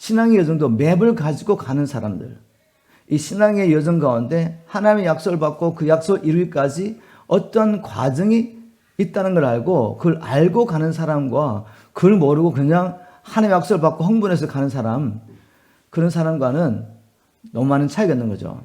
신앙의 여정도 맵을 가지고 가는 사람들, 이 신앙의 여정 가운데 하나님의 약속을 받고 그 약속을 이루기까지 어떤 과정이 있다는 걸 알고 그걸 알고 가는 사람과 그걸 모르고 그냥 하나님의 약속을 받고 흥분해서 가는 사람, 그런 사람과는 너무 많은 차이가 있는 거죠.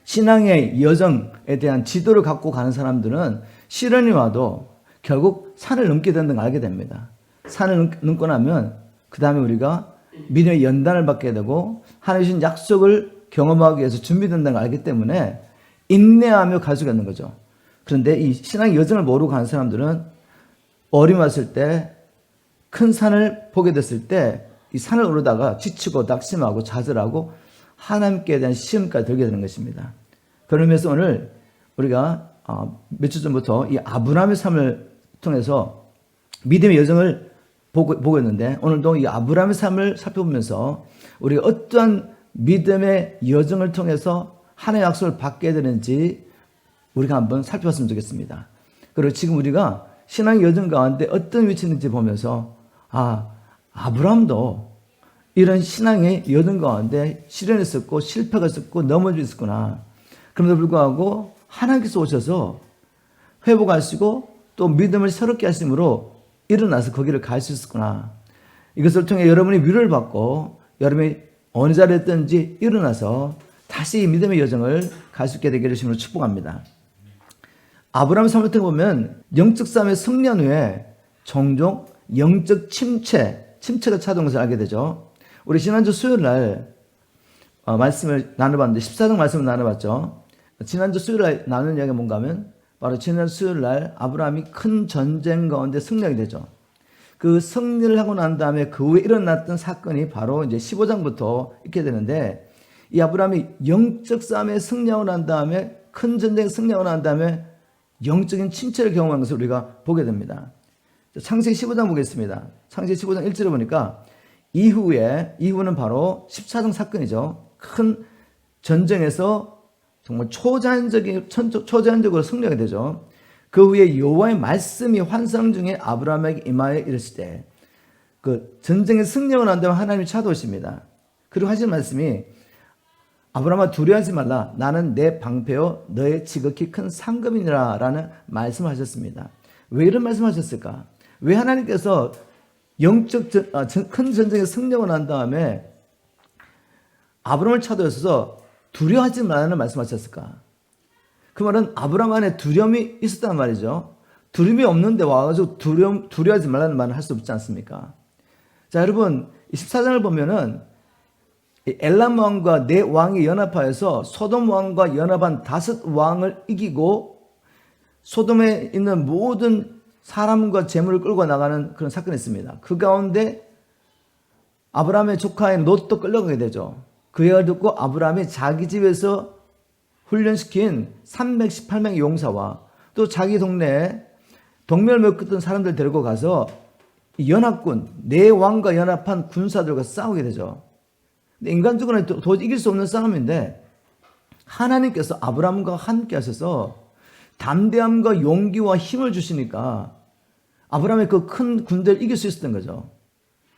신앙의 여정에 대한 지도를 갖고 가는 사람들은 시련이 와도 결국 산을 넘게 된다는 걸 알게 됩니다. 산을 넘고 나면 그 다음에 우리가 믿음의 연단을 받게 되고 하나님 주신 약속을 경험하기 위해서 준비된다는 걸 알기 때문에 인내하며 갈 수가 있는 거죠. 그런데 이 신앙의 여정을 모르고 가는 사람들은 어려움이 왔을 때 큰 산을 보게 됐을 때 이 산을 오르다가 지치고 낙심하고 좌절하고 하나님께 대한 시험까지 들게 되는 것입니다. 그러면서 오늘 우리가 몇 주 전부터 이 아브라함의 삶을 통해서 믿음의 여정을 보고 있는데 오늘도 이 아브라함의 삶을 살펴보면서 우리가 어떠한 믿음의 여정을 통해서 하나님의 약속을 받게 되는지 우리가 한번 살펴봤으면 좋겠습니다. 그리고 지금 우리가 신앙의 여정 가운데 어떤 위치에 있는지 보면서 아브라함도 이런 신앙의 여정 가운데 시련이 있었고 실패가 있었고 넘어져 있었구나. 그럼에도 불구하고 하나님께서 오셔서 회복하시고 또 믿음을 새롭게 하심으로 일어나서 거기를 갈 수 있었구나. 이것을 통해 여러분이 위로를 받고 여러분이 어느 자리에 있든지 일어나서 다시 믿음의 여정을 갈 수 있게 되기를 주님으로 축복합니다. 아브라함 삶을 보면 영적 싸움에 승리한 후에 종종 영적 침체가 찾아온 것을 알게 되죠. 우리 지난주 수요일 날 말씀을 나눠봤는데 14장 말씀을 나눠봤죠. 지난주 수요일 날 나눈 이야기가 뭔가 하면 바로 지난 수요일 날 아브라함이 큰 전쟁 가운데 승리하게 되죠. 그 승리를 하고 난 다음에 그 후에 일어났던 사건이 바로 이제 15장부터 있게 되는데 이 아브라함이 영적 싸움에 승리하고 난 다음에 큰 전쟁에 승리하고 난 다음에 영적인 침체를 경험한 것을 우리가 보게 됩니다. 창세기 15장 보겠습니다. 창세기 15장 1절에 보니까 이후는 바로 14장 사건이죠. 큰 전쟁에서 정말 초자연적으로 승리하게 되죠. 그 후에 여호와의 말씀이 환상 중에 아브라함에게 임하여 이르시되 그 전쟁에 승리하고 난 다음에 하나님이 찾아오십니다. 그리고 하신 말씀이 아브라함아 두려워하지 말라 나는 내 방패요 너의 지극히 큰 상급이니라 라는 말씀을 하셨습니다. 왜 이런 말씀을 하셨을까? 왜 하나님께서 영적 큰 전쟁에 승리하고 난 다음에 아브라함을 찾아오셔서 두려워하지 말라는 말씀하셨을까? 그 말은 아브라함 안에 두려움이 있었단 말이죠. 두려움이 없는데 와가지고 두려워하지 말라는 말을 할 수 없지 않습니까? 자, 여러분 14장을 보면은 엘람 왕과 네 왕이 연합하여서 소돔 왕과 연합한 5 왕을 이기고 소돔에 있는 모든 사람과 재물을 끌고 나가는 그런 사건이 있습니다. 그 가운데 아브라함의 조카인 롯도 끌려가게 되죠. 그 얘기를 듣고 아브라함이 자기 집에서 훈련시킨 318명의 용사와 또 자기 동네에 동맹을 맺었던 사람들 데리고 가서 연합군, 네 왕과 연합한 군사들과 싸우게 되죠. 근데 인간적으로는 도저히 이길 수 없는 싸움인데 하나님께서 아브라함과 함께 하셔서 담대함과 용기와 힘을 주시니까 아브라함의 그 큰 군대를 이길 수 있었던 거죠.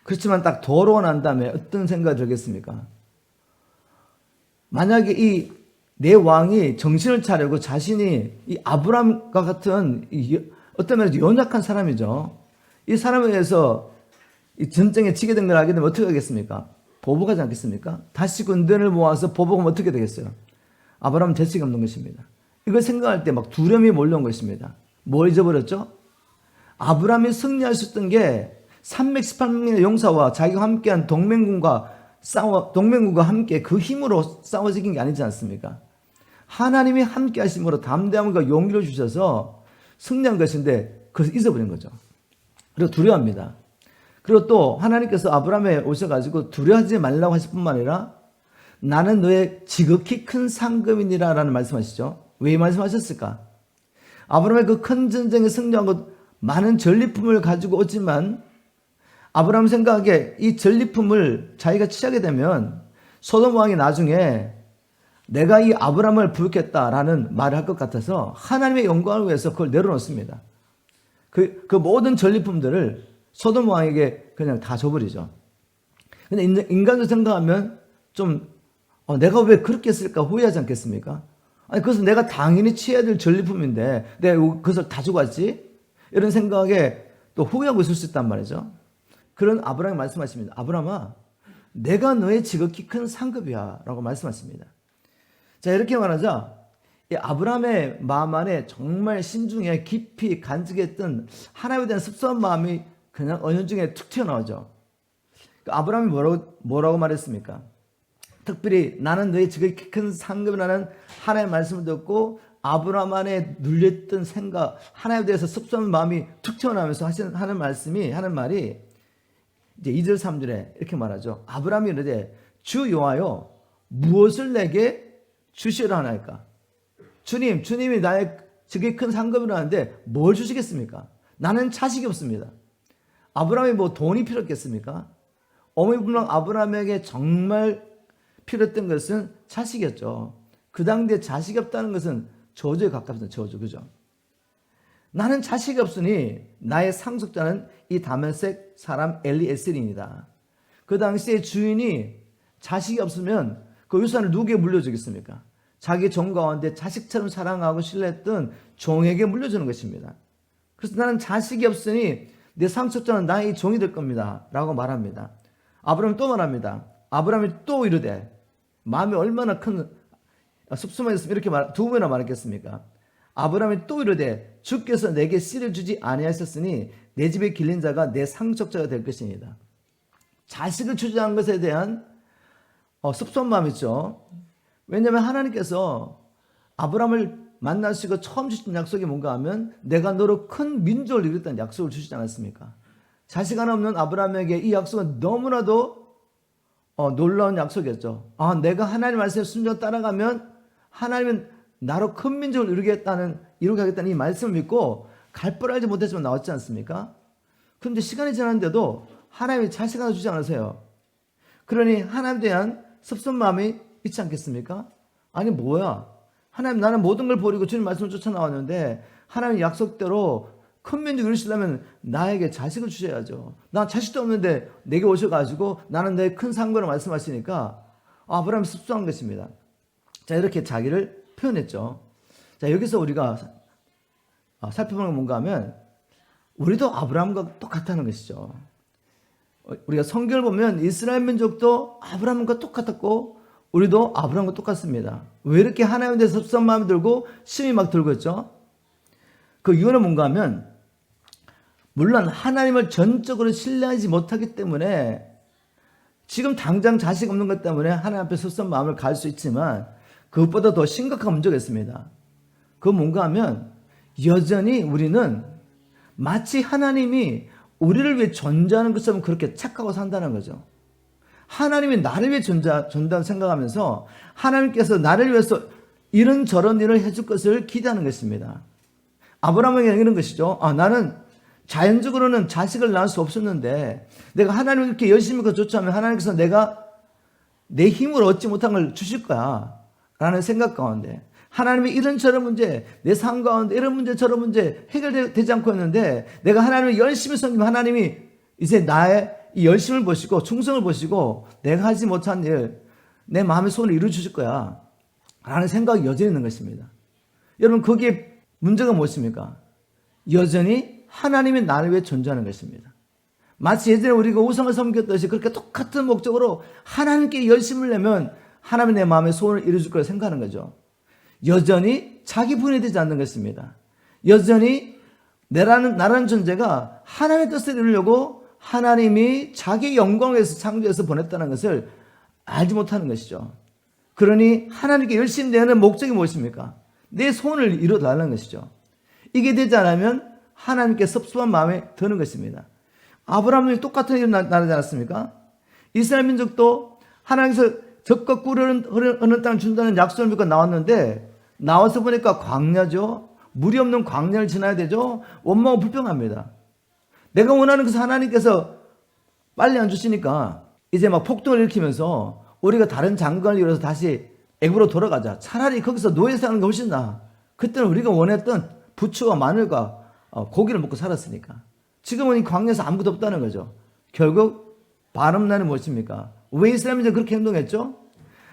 그렇지만 딱 돌아오고 난 다음에 어떤 생각이 들겠습니까? 만약에 이 네 왕이 정신을 차리고 자신이 이 아브라함과 같은 어떤 면에서 연약한 사람이죠. 이 사람에 의해서 이 전쟁에 지게 된 걸 알게 되면 어떻게 하겠습니까? 보복하지 않겠습니까? 다시 군대를 모아서 보복하면 어떻게 되겠어요? 아브라함은 대책이 없는 것입니다. 이걸 생각할 때 막 두려움이 몰려온 것입니다. 뭘 잊어버렸죠? 아브라함이 승리할 수 있던 게 318명의 용사와 자기가 함께한 동맹군과 함께 그 힘으로 싸워서 이긴 게 아니지 않습니까? 하나님이 함께 하심으로 담대함과 용기를 주셔서 승리한 것인데 그것을 잊어버린 거죠. 그리고 두려워합니다. 그리고 또 하나님께서 아브라함에 오셔가지고 두려워하지 말라고 하실 뿐만 아니라 나는 너의 지극히 큰 상급이니라 라는 말씀하시죠. 왜 이 말씀하셨을까? 아브라함의 그 큰 전쟁에 승리하고 많은 전리품을 가지고 오지만 아브라함 생각에 이 전리품을 자기가 취하게 되면 소돔 왕이 나중에 내가 이 아브라함을 부르겠다라는 말을 할 것 같아서 하나님의 영광을 위해서 그걸 내려놓습니다. 그 모든 전리품들을 소돔 왕에게 그냥 다 줘버리죠. 근데 인간적으로 생각하면 좀 내가 왜 그렇게 했을까 후회하지 않겠습니까? 아니 그것은 내가 당연히 취해야 될 전리품인데 내가 그것을 다 주고왔지? 이런 생각에 또 후회하고 있을 수 있단 말이죠. 그런 아브라함이 말씀하십니다. 아브라함아, 내가 너의 지극히 큰 상급이야 라고 말씀하십니다. 자, 이렇게 말하자 이 아브라함의 마음 안에 정말 심중에 깊이 간직했던 하나님에 대한 습성한 마음이 그냥 은연중에 툭 튀어나오죠. 아브라함이 뭐라고 말했습니까? 특별히 나는 너의 지극히 큰 상급이라는 하나님의 말씀을 듣고 아브라함 안에 눌렸던 생각, 하나님에 대해서 습성한 마음이 툭 튀어나오면서 하는 말이 이제 2절 3절에 이렇게 말하죠. 아브라함이 이르되 주 여호와여 무엇을 내게 주시려 하나이까? 주님이 나의 지극히 큰 상급이라는데 뭘 주시겠습니까? 나는 자식이 없습니다. 아브라함이 뭐 돈이 필요했겠습니까? 어머니분랑 아브라함에게 정말 필요했던 것은 자식이었죠. 그 당시에 자식이 없다는 것은 저주에 가깝습니다. 저주, 그죠? 나는 자식이 없으니 나의 상속자는 이 다메섹 사람 엘리에셀입니다. 그 당시에 주인이 자식이 없으면 그 유산을 누구에게 물려주겠습니까? 자기 종 가운데 자식처럼 사랑하고 신뢰했던 종에게 물려주는 것입니다. 그래서 나는 자식이 없으니 내 상속자는 나의 종이 될 겁니다 라고 말합니다. 아브라함이 또 말합니다. 아브라함이 또 이르되 마음이 얼마나 큰 습수만 있으면 이렇게 두 번이나 말했겠습니까? 아브라함이 또 이르되 주께서 내게 씨를 주지 아니하셨으니 내 집에 길린 자가 내 상속자가 될 것입니다. 자식을 주장한 것에 대한 습소한 마음이 있죠. 왜냐하면 하나님께서 아브라함을 만나시고 처음 주신 약속이 뭔가 하면 내가 너로 큰 민족을 이루겠다는 약속을 주시지 않았습니까? 자식 하나 없는 아브라함에게 이 약속은 너무나도 놀라운 약속이었죠. 내가 하나님 말씀에 순종하고 따라가면 하나님은 나로 큰 민족을 이루게 하겠다는 이 말씀을 믿고 갈 뻔 알지 못했지만 나왔지 않습니까? 그런데 시간이 지났는데도 하나님이 자식 하나 주지 않으세요. 그러니 하나님에 대한 섭섭한 마음이 있지 않겠습니까? 아니 뭐야, 하나님 나는 모든 걸 버리고 주님 말씀을 쫓아 나왔는데 하나님 약속대로 큰 민족 이루시려면 나에게 자식을 주셔야죠. 나 자식도 없는데 내게 오셔가지고 나는 내 큰 상고를 말씀하시니까 아브라함이 습소한 것입니다. 자, 이렇게 자기를 표현했죠. 자, 여기서 우리가 살펴보는 건 뭔가 하면 우리도 아브라함과 똑같다는 것이죠. 우리가 성경을 보면 이스라엘 민족도 아브라함과 똑같았고 우리도 아브라함과 똑같습니다. 왜 이렇게 하나님에 대해서 섭섭한 마음이 들고 심이 막 들고 있죠? 그 이유는 뭔가 하면 물론 하나님을 전적으로 신뢰하지 못하기 때문에 지금 당장 자식 없는 것 때문에 하나님 앞에 섭섭한 마음을 가질 수 있지만 그것보다 더 심각한 문제가 있습니다. 그건 뭔가 하면 여전히 우리는 마치 하나님이 우리를 위해 존재하는 것처럼 그렇게 착하고 산다는 거죠. 하나님이 나를 위해 존재한다고 생각하면서 하나님께서 나를 위해서 이런저런 일을 해줄 것을 기대하는 것입니다. 아브라함에게 이런 것이죠. 나는 자연적으로는 자식을 낳을 수 없었는데 내가 하나님을 이렇게 열심히 조차하면 하나님께서 내가 내 힘으로 얻지 못한 걸 주실 거야 라는 생각 가운데 하나님이 이런저런 문제, 내 삶 가운데 이런 문제 저런 문제 해결되지 않고 있는데 내가 하나님을 열심히 섬기면 하나님이 이제 나의 이 열심을 보시고 충성을 보시고 내가 하지 못한 일, 내 마음의 소원을 이루어 주실 거야 라는 생각이 여전히 있는 것입니다. 여러분 거기에 문제가 무엇입니까? 여전히 하나님이 나를 위해 존재하는 것입니다. 마치 예전에 우리가 우상을 섬겼듯이 그렇게 똑같은 목적으로 하나님께 열심을 내면 하나님이 내 마음의 소원을 이루어줄 거라 생각하는 거죠. 여전히 자기 분이 되지 않는 것입니다. 여전히 나라는 존재가 하나님의 뜻을 이루려고 하나님이 자기 영광을 위해서 창조해서 보냈다는 것을 알지 못하는 것이죠. 그러니 하나님께 열심히 내는 목적이 무엇입니까? 내 소원을 이루어달라는 것이죠. 이게 되지 않으면 하나님께 섭섭한 마음이 드는 것입니다. 아브라함이 똑같은 일을 나누지 않았습니까? 이스라엘 민족도 하나님께서 적과 꿀을 흐르는 땅을 준다는 약속을 믿고 나왔는데 나와서 보니까 광야죠. 물이 없는 광야를 지나야 되죠. 원망하고 불평합니다. 내가 원하는 것을 하나님께서 빨리 안 주시니까 이제 막 폭동을 일으키면서 우리가 다른 장관을 이뤄서 다시 애굽으로 돌아가자. 차라리 거기서 노예 사는 게 훨씬 나아. 그때는 우리가 원했던 부추와 마늘과 고기를 먹고 살았으니까. 지금은 이 광야에서 아무것도 없다는 거죠. 결국 바람나는 무엇입니까? 왜 이스라엘이 그렇게 행동했죠?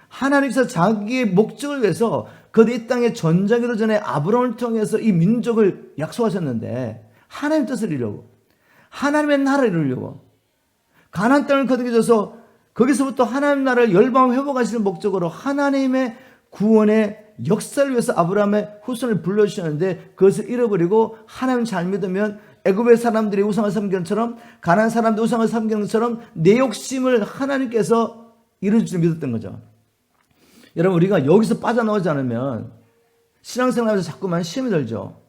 하나님께서 자기의 목적을 위해서 그들 이 땅에 전쟁하기도 전에 아브라함을 통해서 이 민족을 약속하셨는데 하나님 뜻을 이루려고, 하나님의 나라를 이루려고, 가나안 땅을 거두게 줘서 거기서부터 하나님 나라를 열방 회복하시는 목적으로 하나님의 구원의 역사를 위해서 아브라함의 후손을 불러주셨는데 그것을 잃어버리고 하나님 잘 믿으면 애굽의 사람들이 우상을 섬기는 것처럼 가나안 사람들이 우상을 섬기는 것처럼 내 욕심을 하나님께서 이루어줄 믿었던 거죠. 여러분, 우리가 여기서 빠져나오지 않으면 신앙생활에서 자꾸만 시험이 들죠.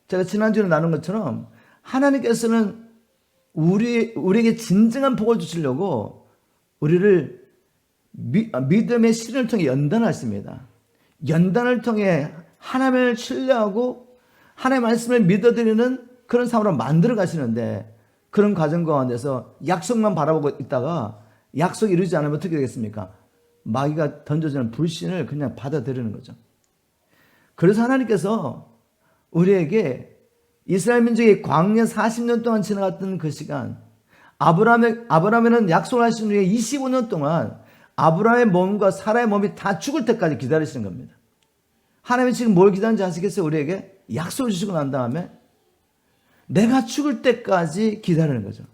제가 지난주에 나눈 것처럼 하나님께서는 우리에게 진정한 복을 주시려고 우리를 믿음의 시련을 통해 연단하십니다. 연단을 통해 하나님을 신뢰하고 하나님의 말씀을 믿어드리는 그런 삶으로 만들어 가시는데, 그런 과정 가운데서 약속만 바라보고 있다가 약속이 이루지 않으면 어떻게 되겠습니까? 마귀가 던져주는 불신을 그냥 받아들이는 거죠. 그래서 하나님께서 우리에게 이스라엘 민족이 광야 40년 동안 지나갔던 그 시간, 아브라함에는 약속을 하신 후에 25년 동안 아브라함의 몸과 사라의 몸이 다 죽을 때까지 기다리시는 겁니다. 하나님이 지금 뭘 기다리는지 아시겠어요? 우리에게 약속을 주시고 난 다음에 내가 죽을 때까지 기다리는 거죠.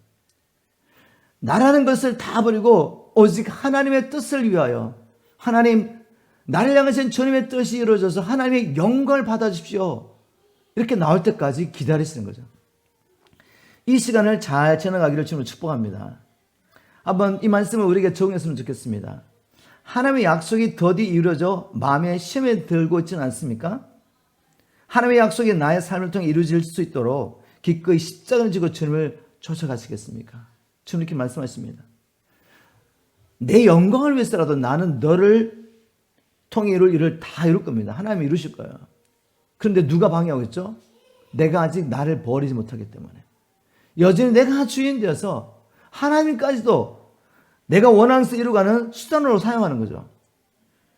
나라는 것을 다 버리고 오직 하나님의 뜻을 위하여, 하나님, 나를 향하신 주님의 뜻이 이루어져서 하나님의 영광을 받아주십시오, 이렇게 나올 때까지 기다리시는 거죠. 이 시간을 잘 지나가기를 주님으로 축복합니다. 한번 이 말씀을 우리에게 적용했으면 좋겠습니다. 하나님의 약속이 더디 이루어져 마음에 시험에 들고 있지는 않습니까? 하나님의 약속이 나의 삶을 통해 이루어질 수 있도록 기꺼이 십자가를 지고 주님을 쫓아가시겠습니까? 주님 이렇게 말씀하십니다. 내 영광을 위해서라도 나는 너를 통해 이룰 일을 다 이룰 겁니다. 하나님이 이루실 거예요. 그런데 누가 방해하고 있죠? 내가 아직 나를 버리지 못하기 때문에. 여전히 내가 주인 되어서 하나님까지도 내가 원하는 것을 이루가는 수단으로 사용하는 거죠.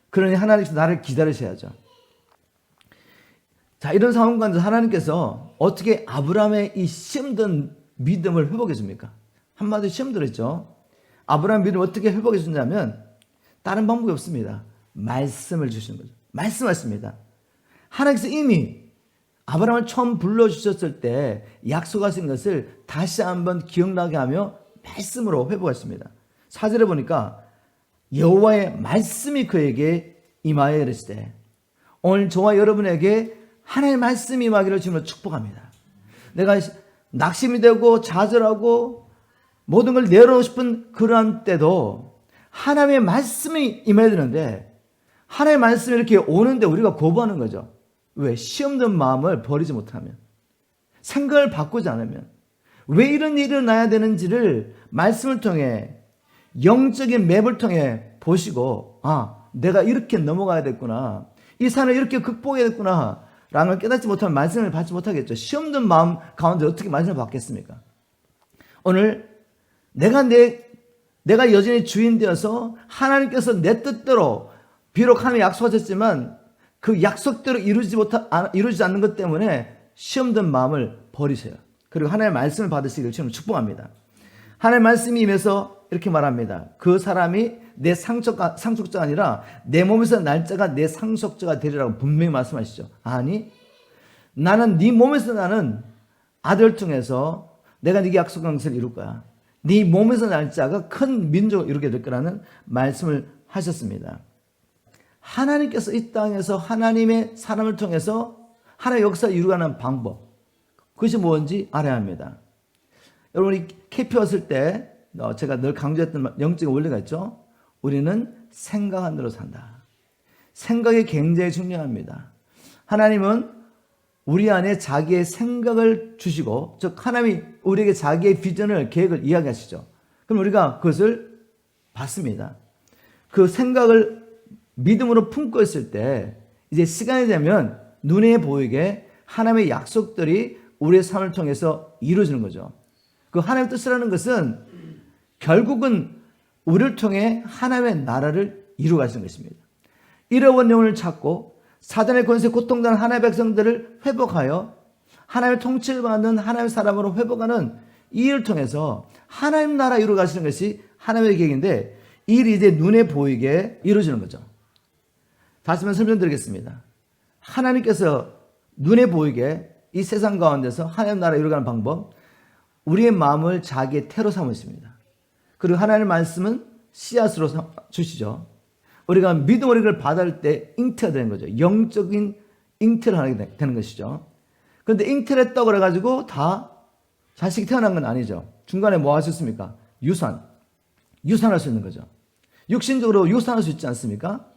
그러니 하나님께서 나를 기다리셔야죠. 자, 이런 상황 가운데 하나님께서 어떻게 아브라함의 이 시험든 믿음을 회복해 줍니까? 한마디로 시험 들었죠. 아브라함 믿음을 어떻게 회복해 주냐면 다른 방법이 없습니다. 말씀을 주시는 거죠. 말씀하십니다. 하나님께서 이미 아브라함을 처음 불러주셨을 때 약속하신 것을 다시 한번 기억나게 하며 말씀으로 회복하십니다. 4절에 보니까 여호와의 말씀이 그에게 임하여 이르시되, 오늘 저와 여러분에게 하나님의 말씀이 임하기를 주님으로 축복합니다. 내가 낙심이 되고 좌절하고 모든 걸 내려놓고 싶은 그러한 때도 하나님의 말씀이 임해야 되는데, 하나님의 말씀이 이렇게 오는데 우리가 거부하는 거죠. 왜? 시험된 마음을 버리지 못하면, 생각을 바꾸지 않으면, 왜 이런 일이 일어나야 되는지를 말씀을 통해, 영적인 맵을 통해 보시고, 아, 내가 이렇게 넘어가야 됐구나, 이 산을 이렇게 극복해야 됐구나 라는 걸 깨닫지 못하면 말씀을 받지 못하겠죠. 시험된 마음 가운데 어떻게 말씀을 받겠습니까? 오늘 내가 여전히 주인 되어서 하나님께서 내 뜻대로, 비록 하나님이 약속하셨지만 그 약속대로 이루어지지 않는 것 때문에 시험된 마음을 버리세요. 그리고 하나님의 말씀을 받으시기를 주님 축복합니다. 하나님의 말씀이 임해서 이렇게 말합니다. 그 사람이 내 상속자가 아니라 내 몸에서 날짜가 내 상속자가 되리라고 분명히 말씀하시죠. 아니, 나는 네 몸에서 나는 아들 통해서 내가 네게 약속한 것을 이룰 거야. 네 몸에서 날짜가 큰 민족을 이루게 될 거라는 말씀을 하셨습니다. 하나님께서 이 땅에서 하나님의 사람을 통해서 하나님의 역사를 이루어가는 방법, 그것이 뭔지 알아야 합니다. 여러분이 KP 왔을 때 제가 늘 강조했던 영적인 원리가 있죠. 우리는 생각한 대로 산다. 생각이 굉장히 중요합니다. 하나님은 우리 안에 자기의 생각을 주시고, 즉 하나님이 우리에게 자기의 비전을, 계획을 이야기하시죠. 그럼 우리가 그것을 받습니다. 그 생각을 믿음으로 품고 있을 때 이제 시간이 되면 눈에 보이게 하나님의 약속들이 우리의 삶을 통해서 이루어지는 거죠. 그 하나님의 뜻이라는 것은 결국은 우리를 통해 하나님의 나라를 이루어가시는 것입니다. 잃어버린 영혼을 찾고 사단의 권세 고통당한 하나님의 백성들을 회복하여 하나님의 통치를 받는 하나님의 사람으로 회복하는 이 일을 통해서 하나님 나라 이루어 가시는 것이 하나님의 계획인데 이 일이 이제 눈에 보이게 이루어지는 거죠. 다시 한번 설명드리겠습니다. 하나님께서 눈에 보이게 이 세상 가운데서 하나님 나라 이루어가는 방법, 우리의 마음을 자기의 태로 삼으십니다. 그리고 하나님의 말씀은 씨앗으로 주시죠. 우리가 믿음으로 이걸 받을 때 잉태가 되는 거죠. 영적인 잉태를 하게 되는 것이죠. 그런데 잉태를 했다고 그래가지고 다 자식이 태어난 건 아니죠. 중간에 뭐 하셨습니까? 유산할 수 있는 거죠. 육신적으로 유산할 수 있지 않습니까?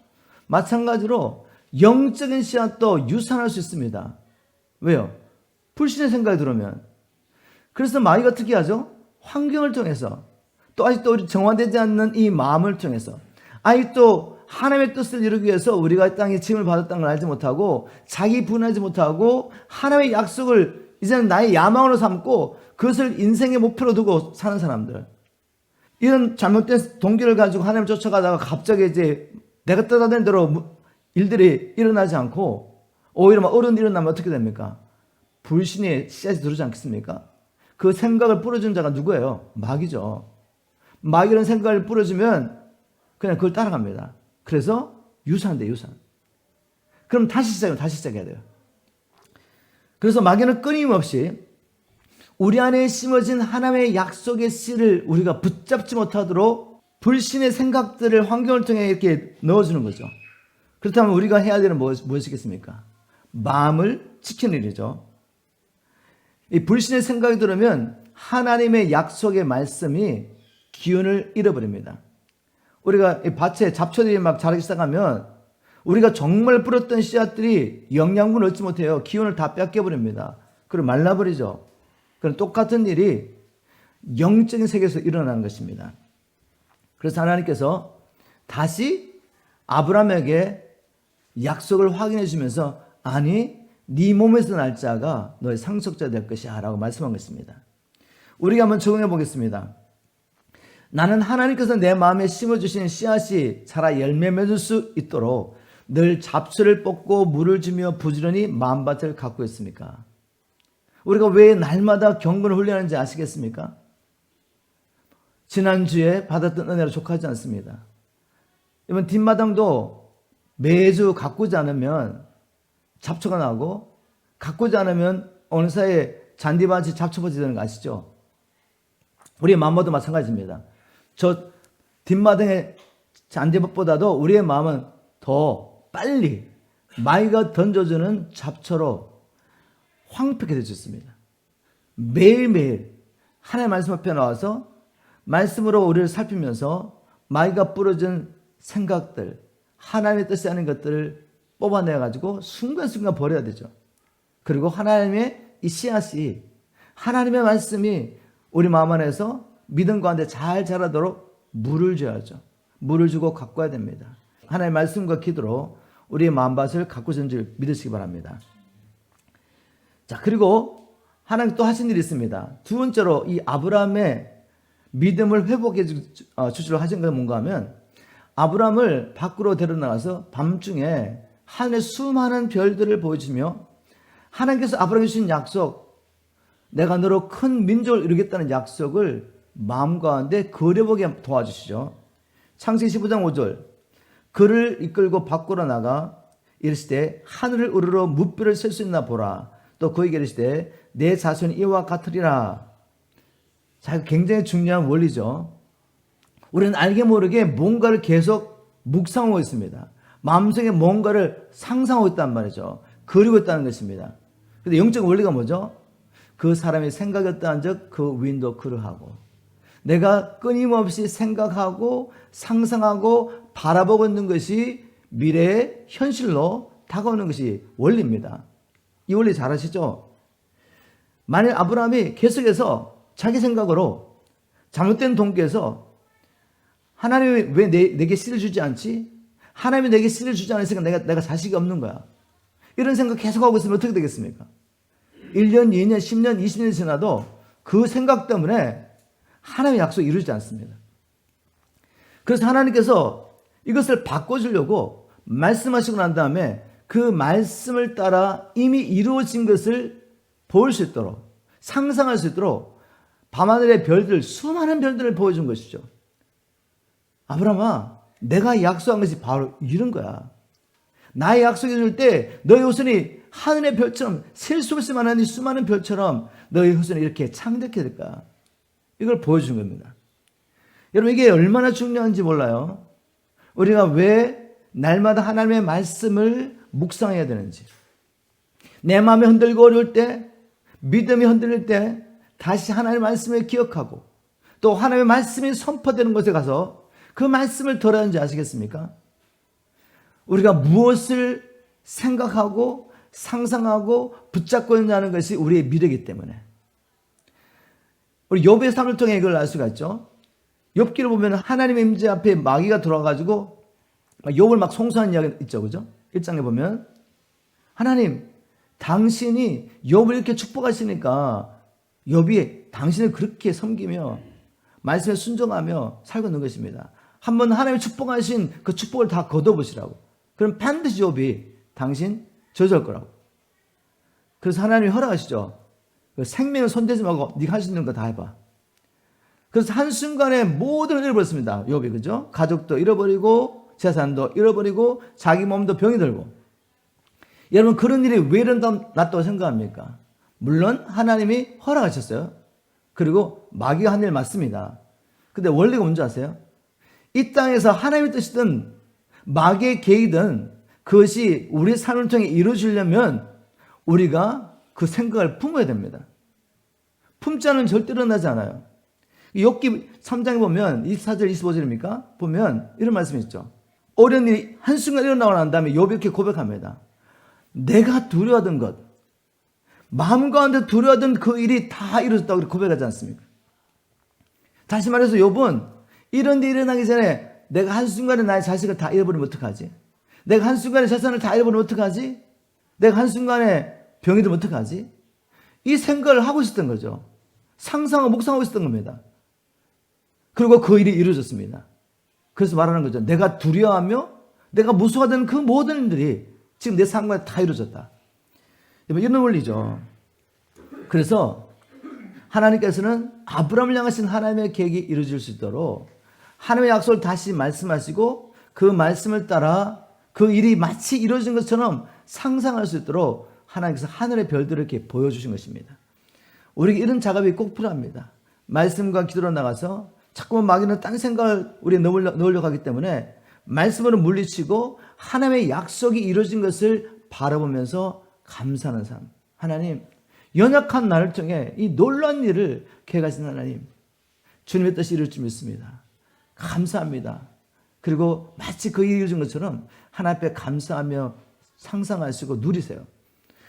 마찬가지로 영적인 씨앗도 유산할 수 있습니다. 왜요? 불신의 생각이 들어오면. 그래서 마귀가 특히 하죠. 환경을 통해서 또 아직도 우리 정화되지 않는 이 마음을 통해서 아직도 하나님의 뜻을 이루기 위해서 우리가 이 땅에 징을 받았다는 걸 알지 못하고 자기 분하지 못하고 하나님의 약속을 이제는 나의 야망으로 삼고 그것을 인생의 목표로 두고 사는 사람들, 이런 잘못된 동기를 가지고 하나님을 쫓아가다가 갑자기 이제 내가 떠나는 대로 일들이 일어나지 않고 오히려 막 어려운 일이 일어나면 어떻게 됩니까? 불신의 씨앗이 들어오지 않겠습니까? 그 생각을 뿌려준 자가 누구예요? 마귀죠. 마귀는 생각을 뿌려주면 그냥 그걸 따라갑니다. 그래서 유산돼, 유산. 그럼 다시 시작해야 돼요. 그래서 마귀는 끊임없이 우리 안에 심어진 하나님의 약속의 씨를 우리가 붙잡지 못하도록 불신의 생각들을 환경을 통해 이렇게 넣어주는 거죠. 그렇다면 우리가 해야 되는 무엇이겠습니까? 마음을 지키는 일이죠. 이 불신의 생각이 들으면 하나님의 약속의 말씀이 기운을 잃어버립니다. 우리가 이 밭에 잡초들이 막 자라기 시작하면 우리가 정말 뿌렸던 씨앗들이 영양분을 얻지 못해요. 기운을 다 뺏겨버립니다. 그리고 말라버리죠. 그런 똑같은 일이 영적인 세계에서 일어나는 것입니다. 그래서 하나님께서 다시 아브라함에게 약속을 확인해 주면서 아니 네 몸에서 날 자가 너의 상속자 될 것이야 라고 말씀한 것입니다. 우리가 한번 적용해 보겠습니다. 나는 하나님께서 내 마음에 심어주신 씨앗이 자라 열매 맺을 수 있도록 늘 잡초를 뽑고 물을 주며 부지런히 마음밭을 가꾸고 있습니까? 우리가 왜 날마다 경건을 훈련하는지 아시겠습니까? 지난주에 받았던 은혜로 족하지 않습니다. 이번 뒷마당도 매주 가꾸지 않으면 잡초가 나고 가꾸지 않으면 어느 사이에 잔디밭이 잡초밭이 되는 거 아시죠? 우리의 마음도 마찬가지입니다. 저 뒷마당의 잔디밭보다도 우리의 마음은 더 빨리 마귀가 던져주는 잡초로 황폐하게 될 수 있습니다. 매일매일 하나님의 말씀 앞에 나와서 말씀으로 우리를 살피면서 마귀가 뿌려준 생각들, 하나님의 뜻이 아닌 것들을 뽑아내가지고 순간순간 버려야 되죠. 그리고 하나님의 이 씨앗이, 하나님의 말씀이 우리 마음 안에서 믿음 가운데 잘 자라도록 물을 줘야죠. 물을 주고 가꿔야 됩니다. 하나님의 말씀과 기도로 우리의 마음밭을 가꾸시는 줄 믿으시기 바랍니다. 자, 그리고 하나님 또 하신 일이 있습니다. 두 번째로 이 아브라함의 믿음을 회복해 주시려 하신 건 뭔가 하면 아브라함을 밖으로 데려나가서 밤중에 하늘의 수많은 별들을 보여주며 하나님께서 아브라함에게 주신 약속, 내가 너로 큰 민족을 이루겠다는 약속을 마음 가운데 그려보게 도와주시죠. 창세기 15장 5절, 그를 이끌고 밖으로 나가 이르시되 하늘을 우러러 무뼈를 셀 수 있나 보라. 또 그에게 이르시되 내 자손이 이와 같으리라. 자, 굉장히 중요한 원리죠. 우리는 알게 모르게 뭔가를 계속 묵상하고 있습니다. 마음속에 뭔가를 상상하고 있단 말이죠. 그리고 있다는 것입니다. 근데 영적 원리가 뭐죠? 그 사람의 생각이 어떠한 적 그 위인도 그러하고, 내가 끊임없이 생각하고 상상하고 바라보고 있는 것이 미래의 현실로 다가오는 것이 원리입니다. 이 원리 잘 아시죠? 만일 아브라함이 계속해서 자기 생각으로 잘못된 동기에서 하나님이 왜 내게 씨를 주지 않지? 하나님이 내게 씨를 주지 않으니까 내가 자식이 없는 거야. 이런 생각 계속하고 있으면 어떻게 되겠습니까? 1년, 2년, 10년, 20년이 지나도 그 생각 때문에 하나님의 약속을 이루지 않습니다. 그래서 하나님께서 이것을 바꿔주려고 말씀하시고 난 다음에 그 말씀을 따라 이미 이루어진 것을 볼 수 있도록, 상상할 수 있도록 밤하늘의 별들, 수많은 별들을 보여준 것이죠. 아브라함아, 내가 약속한 것이 바로 이런 거야. 나의 약속해 줄 때 너의 후손이 하늘의 별처럼, 셀 수 없을 만한 이 수많은 별처럼 너의 후손이 이렇게 창대케 될 거야. 이걸 보여준 겁니다. 여러분, 이게 얼마나 중요한지 몰라요. 우리가 왜 날마다 하나님의 말씀을 묵상해야 되는지. 내 마음이 흔들고 어려울 때, 믿음이 흔들릴 때 다시 하나님의 말씀을 기억하고 또 하나님의 말씀이 선포되는 곳에 가서 그 말씀을 들어야하는지 아시겠습니까? 우리가 무엇을 생각하고 상상하고 붙잡고 있냐는 것이 우리의 미래이기 때문에. 우리 욥의 삶을 통해 이걸 알 수가 있죠. 욥기를 보면 하나님의 임재 앞에 마귀가 들어와가지고 욥을 막 송수하는 이야기 있죠, 그죠? 1장에 보면 하나님, 당신이 욥을 이렇게 축복하시니까 욥이 당신을 그렇게 섬기며 말씀에 순종하며 살고 있는 것입니다. 한번 하나님이 축복하신 그 축복을 다 거둬보시라고. 그럼 반드시 욥이 당신 저주할 거라고. 그래서 하나님이 허락하시죠. 생명을 손대지 말고 네가 할 수 있는 거 다 해봐. 그래서 한순간에 모든 걸 잃어버렸습니다. 욥이, 그죠? 가족도 잃어버리고 재산도 잃어버리고 자기 몸도 병이 들고. 여러분, 그런 일이 왜 일어났다고 생각합니까? 물론 하나님이 허락하셨어요. 그리고 마귀가 한 일 맞습니다. 근데 원리가 뭔지 아세요? 이 땅에서 하나님의 뜻이든 마귀의 계획이든 그것이 우리의 삶을 통해 이루어지려면 우리가 그 생각을 품어야 됩니다. 품지 않으면 절대로 일어나지 않아요. 욥기 3장에 보면 24절 25절입니까? 보면 이런 말씀이 있죠. 어려운 일이 한순간 일어나고 난 다음에 욥이 이렇게 고백합니다. 내가 두려워하던 것, 마음 가운데 두려워하던 그 일이 다 이루어졌다고 고백하지 않습니까? 다시 말해서 욥은 이런 일이 일어나기 전에 내가 한순간에 나의 자식을 다 잃어버리면 어떡하지? 내가 한순간에 재산을 다 잃어버리면 어떡하지? 내가 한순간에 병이 들면 어떡하지? 이 생각을 하고 있었던 거죠. 상상하고 묵상하고 있었던 겁니다. 그리고 그 일이 이루어졌습니다. 그래서 말하는 거죠. 내가 두려워하며 내가 무서워하던 그 모든 일들이 지금 내 삶에 다 이루어졌다. 이런 원리죠. 그래서 하나님께서는 아브라함을 향하신 하나님의 계획이 이루어질 수 있도록 하나님의 약속을 다시 말씀하시고 그 말씀을 따라 그 일이 마치 이루어진 것처럼 상상할 수 있도록 하나님께서 하늘의 별들을 이렇게 보여주신 것입니다. 우리에게 이런 작업이 꼭 필요합니다. 말씀과 기도로 나가서 자꾸만 마귀는 딴 생각을 우리에 넣으려고 하기 때문에 말씀으로 물리치고 하나님의 약속이 이루어진 것을 바라보면서 감사하는 삶. 하나님, 연약한 나를 통해 이 놀라운 일을 계획하신 하나님, 주님의 뜻이 이룰 줄 믿습니다. 감사합니다. 그리고 마치 그 일이 이루어진 것처럼 하나님 앞에 감사하며 상상하시고 누리세요.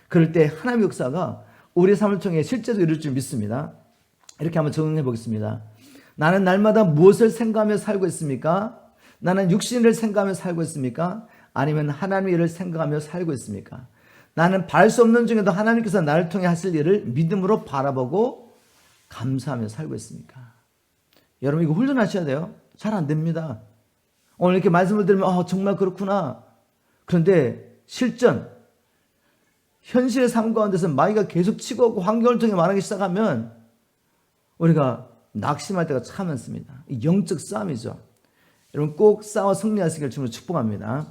그럴 때 하나님의 역사가 우리의 삶을 통해 실제로 이룰 줄 믿습니다. 이렇게 한번 적용해 보겠습니다. 나는 날마다 무엇을 생각하며 살고 있습니까? 나는 육신을 생각하며 살고 있습니까? 아니면 하나님의 일을 생각하며 살고 있습니까? 나는 바랄 수 없는 중에도 하나님께서 나를 통해 하실 일을 믿음으로 바라보고 감사하며 살고 있습니까? 여러분, 이거 훈련하셔야 돼요. 잘 안 됩니다. 오늘 이렇게 말씀을 들으면 정말 그렇구나. 그런데 실전, 현실의 삶 가운데서 마귀가 계속 치고 오고 환경을 통해 말하기 시작하면 우리가 낙심할 때가 참 많습니다. 영적 싸움이죠. 여러분, 꼭 싸워 승리하시길 주님으로 축복합니다.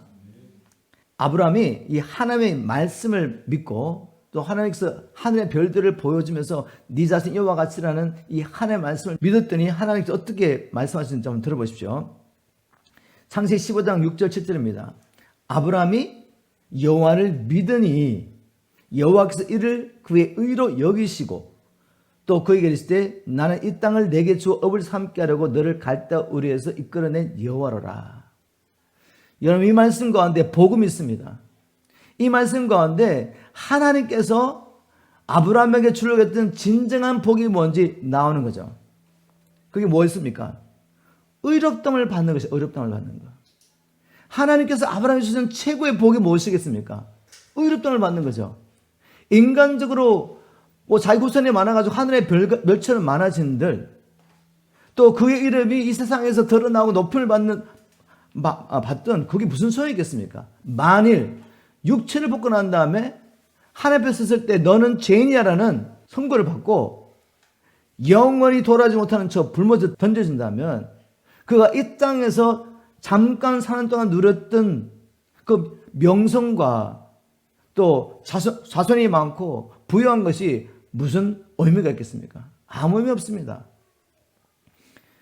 아브라함이 이 하나님의 말씀을 믿고 또 하나님께서 하늘의 별들을 보여주면서 네 자신 여호와 같이라는 이 하나님의 말씀을 믿었더니 하나님께서 어떻게 말씀하시는지 한번 들어보십시오. 창세기 15장 6절 7절입니다. 아브라함이 여호와를 믿으니 여호와께서 이를 그의 의로 여기시고 또 그에게 이르시되 나는 이 땅을 내게 주어 업을 삼게 하려고 너를 갈대아 우리에서 이끌어낸 여호와로라. 여러분, 이 말씀 가운데 복음이 있습니다. 이 말씀 가운데 하나님께서 아브라함에게 주려고 했던 진정한 복이 뭔지 나오는 거죠. 그게 뭐였습니까? 의롭다함을 받는 것이 의롭다함을 받는 것. 하나님께서 아브라함에게 주신 최고의 복이 무엇이겠습니까? 의롭다함을 받는 거죠. 인간적으로 자기 후손이 많아가지고 하늘의 별처럼 많아진들, 또 그의 이름이 이 세상에서 드러나고 높임을 받던 그게 무슨 소용이겠습니까? 만일 육체를 벗고 난 다음에 하나님 앞에 섰을 때 너는 죄인이야라는 선고를 받고 영원히 돌아오지 못하는 저 불못에 던져진다면 그가 이 땅에서 잠깐 사는 동안 누렸던 그 명성과 또 자손이 많고 부유한 것이 무슨 의미가 있겠습니까? 아무 의미 없습니다.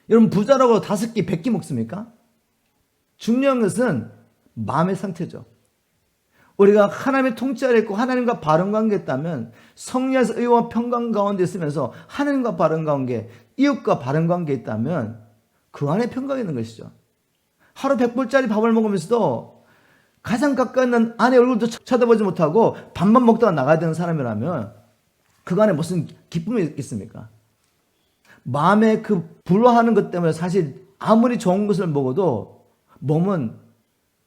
여러분, 부자라고 5끼 100끼 먹습니까? 중요한 것은 마음의 상태죠. 우리가 하나님의 통치 아래 있고 하나님과 바른 관계에 있다면 성령에서 의와 평강 가운데 있으면서 하나님과 바른 관계, 이웃과 바른 관계에 있다면 그 안에 평강이 있는 것이죠. 하루 100불짜리 밥을 먹으면서도 가장 가까이 있는 아내 얼굴도 쳐다보지 못하고 밥만 먹다가 나가야 되는 사람이라면 그 안에 무슨 기쁨이 있습니까? 마음에 그 불화하는 것 때문에 사실 아무리 좋은 것을 먹어도 몸은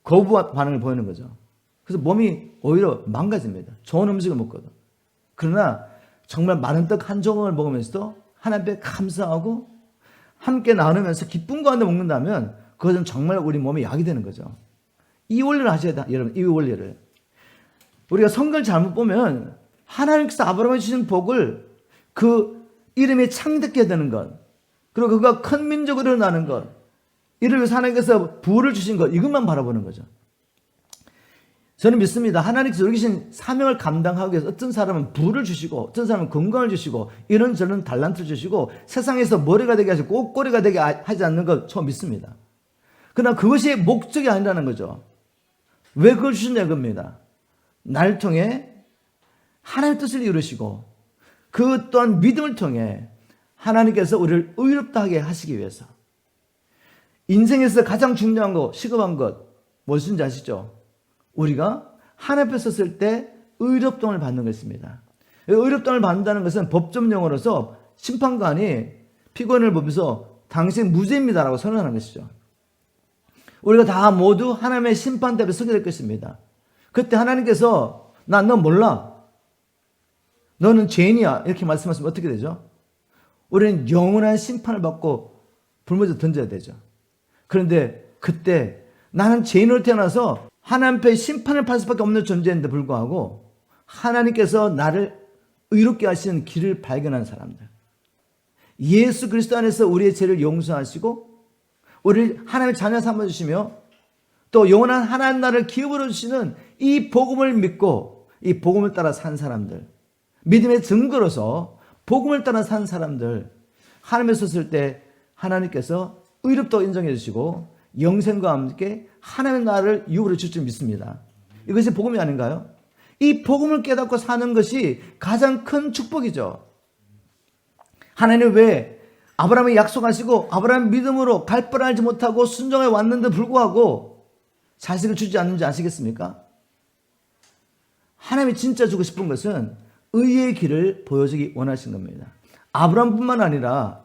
거부 반응을 보이는 거죠. 그래서 몸이 오히려 망가집니다. 좋은 음식을 먹거든. 그러나 정말 마른 떡 한 조각을 먹으면서도 하나님께 감사하고 함께 나누면서 기쁨 가운데 먹는다면 그것은 정말 우리 몸에 약이 되는 거죠. 이 원리를 하셔야 돼요, 여러분. 이 원리를. 우리가 성경을 잘못 보면 하나님께서 아브라함에 주신 복을 그 이름이 창대케 되는 것, 그리고 그가 큰 민족으로 일어나는 것, 이를 위해서 하나님께서 부를 주신 것, 이것만 바라보는 거죠. 저는 믿습니다. 하나님께서 여기 계신 사명을 감당하기 위해서 어떤 사람은 부를 주시고 어떤 사람은 건강을 주시고 이런저런 달란트를 주시고 세상에서 머리가 되게 하시고 꽃꼬리가 되게 하지 않는 것 저 믿습니다. 그러나 그것이 목적이 아니라는 거죠. 왜 그걸 주셨냐 겁니다. 나를 통해 하나님의 뜻을 이루시고 그 또한 믿음을 통해 하나님께서 우리를 의롭다 하게 하시기 위해서. 인생에서 가장 중요한 것, 시급한 것 무엇인지 아시죠? 우리가 하나님 앞에 섰을 때 의롭다함을 받는 것입니다. 의롭다함을 받는다는 것은 법적 용어로서 심판관이 피고인을 보면서 당신 무죄입니다라고 선언하는 것이죠. 우리가 다 모두 하나님의 심판대 앞에 서게 될 것입니다. 그때 하나님께서 난 너 몰라, 너는 죄인이야 이렇게 말씀하시면 어떻게 되죠? 우리는 영원한 심판을 받고 불못에 던져야 되죠. 그런데 그때 나는 죄인으로 태어나서 하나님 앞에 심판을 받을 수밖에 없는 존재인데 불구하고 하나님께서 나를 의롭게 하시는 길을 발견한 사람들, 예수 그리스도 안에서 우리의 죄를 용서하시고 우리를 하나님의 자녀 삼아주시며 또 영원한 하나님 나라를 기업으로 주시는 이 복음을 믿고 이 복음을 따라 산 사람들, 믿음의 증거로서 복음을 따라 산 사람들, 하나님에 섰을 때 하나님께서 의롭다고 인정해 주시고 영생과 함께 하나님의 나라를 유업으로 줄 줄 믿습니다. 이것이 복음이 아닌가요? 이 복음을 깨닫고 사는 것이 가장 큰 축복이죠. 하나님 왜 아브라함이 약속하시고 아브라함 믿음으로 갈 바를 알지 못하고 순종해 왔는데 불구하고 자식을 주지 않는지 아시겠습니까? 하나님이 진짜 주고 싶은 것은 의의 길을 보여주기 원하신 겁니다. 아브라함뿐만 아니라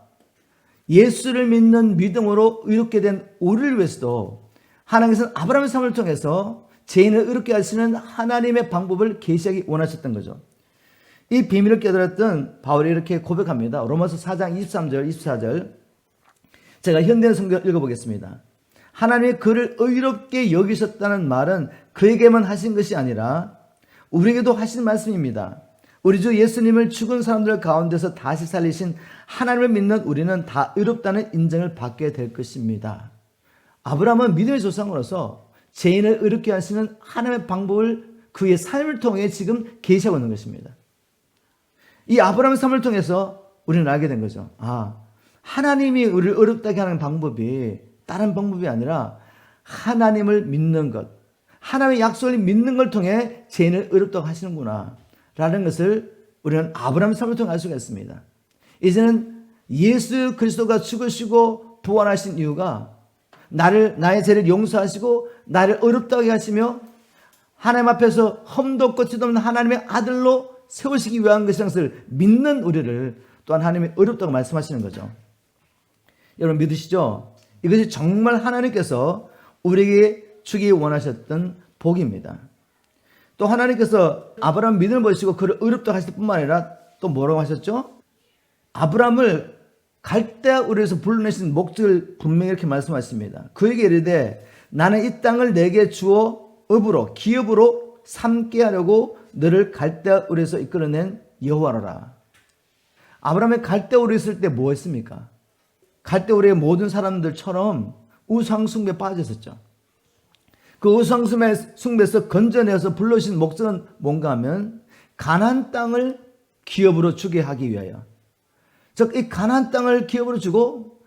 예수를 믿는 믿음으로 의롭게 된 우리를 위해서도 하나님께서는 아브라함의 삶을 통해서 죄인을 의롭게 하시는 하나님의 방법을 계시하기 원하셨던 거죠. 이 비밀을 깨달았던 바울이 이렇게 고백합니다. 로마서 4장 23절 24절 제가 현대인 성경 읽어보겠습니다. 하나님이 그를 의롭게 여기셨다는 말은 그에게만 하신 것이 아니라 우리에게도 하신 말씀입니다. 우리 주 예수님을 죽은 사람들 가운데서 다시 살리신 하나님을 믿는 우리는 다 의롭다는 인정을 받게 될 것입니다. 아브라함은 믿음의 조상으로서 죄인을 의롭게 하시는 하나님의 방법을 그의 삶을 통해 지금 계시하고 있는 것입니다. 이 아브라함의 삶을 통해서 우리는 알게 된 거죠. 하나님이 우리를 의롭다게 하는 방법이 다른 방법이 아니라 하나님을 믿는 것, 하나님의 약속을 믿는 걸 통해 죄인을 의롭다고 하시는구나 라는 것을 우리는 아브라함의 삶을 통해 알 수가 있습니다. 이제는 예수 그리스도가 죽으시고 부활하신 이유가 나의 죄를 용서하시고 나를 의롭다게 하시며 하나님 앞에서 험도 없고 티도 없는 하나님의 아들로 세우시기 위한 것이라는 것을 믿는 우리를 또한 하나님이 의롭다고 말씀하시는 거죠. 여러분 믿으시죠? 이것이 정말 하나님께서 우리에게 주기 원하셨던 복입니다. 또 하나님께서 아브라함 믿음을 보시고 그를 의롭다고 하실 뿐만 아니라 또 뭐라고 하셨죠? 아브라함을 갈대아 우리에서 불러내신 목적을 분명히 이렇게 말씀하십니다. 그에게 이르되 나는 이 땅을 내게 주어 업으로 기업으로 삼게 하려고 너를 갈대아 우리에서 이끌어낸 여호와로라. 아브라함이 갈대우르에 있을 때 뭐 했습니까? 갈대우르의 모든 사람들처럼 우상숭배에 빠졌었죠. 그 우상숭배에서 건져내서 불러주신 목적은 뭔가 하면 가나안 땅을 기업으로 주게 하기 위하여, 즉 이 가나안 땅을 기업으로 주고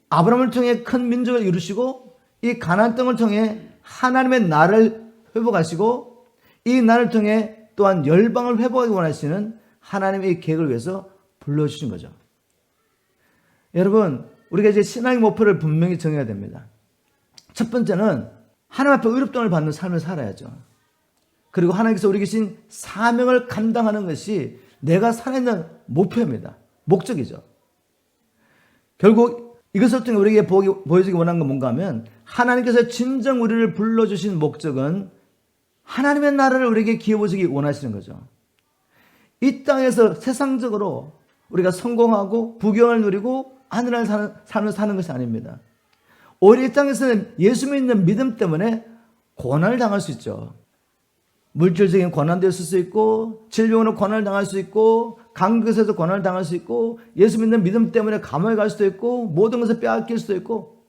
아브라함을 통해 큰 민족을 이루시고 이 가나안 땅을 통해 하나님의 나라를 회복하시고 이 나라를 통해 또한 열방을 회복하기 원하시는 하나님의 계획을 위해서 불러주신 거죠. 여러분, 우리가 이제 신앙의 목표를 분명히 정해야 됩니다. 첫 번째는 하나님 앞에 의롭다함을 받는 삶을 살아야죠. 그리고 하나님께서 우리 계신 사명을 감당하는 것이 내가 살아있는 목표입니다. 목적이죠. 결국 이것을 통해 우리에게 보여주기 원하는 건 뭔가 하면 하나님께서 진정 우리를 불러주신 목적은 하나님의 나라를 우리에게 기업해주기 원하시는 거죠. 이 땅에서 세상적으로 우리가 성공하고 부귀영화를 누리고 하늘을 사는 삶을 사는 것이 아닙니다. 오히려 이 땅에서는 예수 믿는 믿음 때문에 고난을 당할 수 있죠. 물질적인 고난도 있을 수 있고 질병으로 고난을 당할 수 있고 감격에서도 고난을 당할 수 있고 예수 믿는 믿음 때문에 감옥에 갈 수도 있고 모든 것을 빼앗길 수도 있고,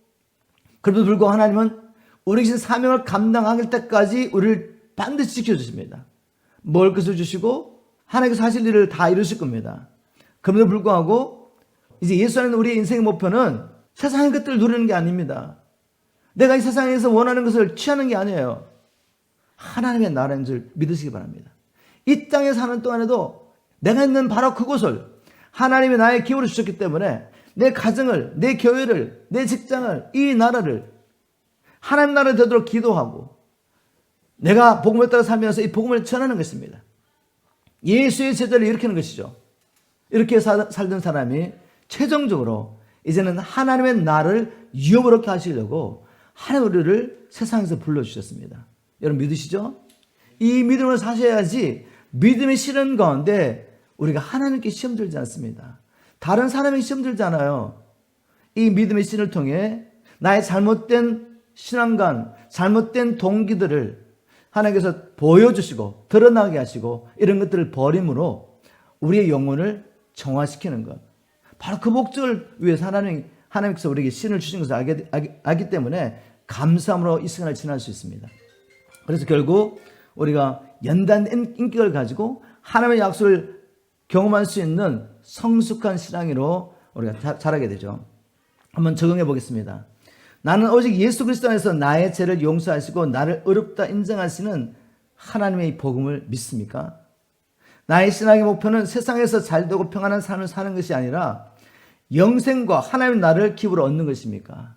그래도 불구하고 하나님은 우리 계신 사명을 감당할 때까지 우리를 반드시 지켜주십니다. 먹을 것을 주시고 하나님께서 하실 일을 다 이루실 겁니다. 그럼에도 불구하고 이제 예수 안에 우리의 인생의 목표는 세상의 것들을 누리는 게 아닙니다. 내가 이 세상에서 원하는 것을 취하는 게 아니에요. 하나님의 나라인 줄 믿으시기 바랍니다. 이 땅에 사는 동안에도 내가 있는 바로 그곳을 하나님이 나의 기업으로 주셨기 때문에 내 가정을, 내 교회를, 내 직장을, 이 나라를 하나님 나라가 되도록 기도하고 내가 복음에 따라 살면서 이 복음을 전하는 것입니다. 예수의 제자를 일으키는 것이죠. 이렇게 살던 사람이 최종적으로 이제는 하나님의 나라를 유업으로 하시려고 하나님 우리를 세상에서 불러주셨습니다. 여러분 믿으시죠? 이 믿음을 사셔야지 믿음의 실현 가운데 우리가 하나님께 시험 들지 않습니다. 다른 사람에게 시험 들지 않아요. 이 믿음의 신을 통해 나의 잘못된 신앙관, 잘못된 동기들을 하나님께서 보여주시고 드러나게 하시고 이런 것들을 버림으로 우리의 영혼을 정화시키는 것. 바로 그 목적을 위해서 하나님께서 우리에게 신을 주신 것을 알기 때문에 감사함으로 이 시간을 지날 수 있습니다. 그래서 결국 우리가 연단 인격을 가지고 하나님의 약속을 경험할 수 있는 성숙한 신앙으로 우리가 자라게 되죠. 한번 적용해 보겠습니다. 나는 오직 예수 그리스도 안에서 나의 죄를 용서하시고 나를 의롭다 인정하시는 하나님의 복음을 믿습니까? 나의 신앙의 목표는 세상에서 잘되고 평안한 삶을 사는 것이 아니라 영생과 하나님의 나라를 기업으로 얻는 것입니까?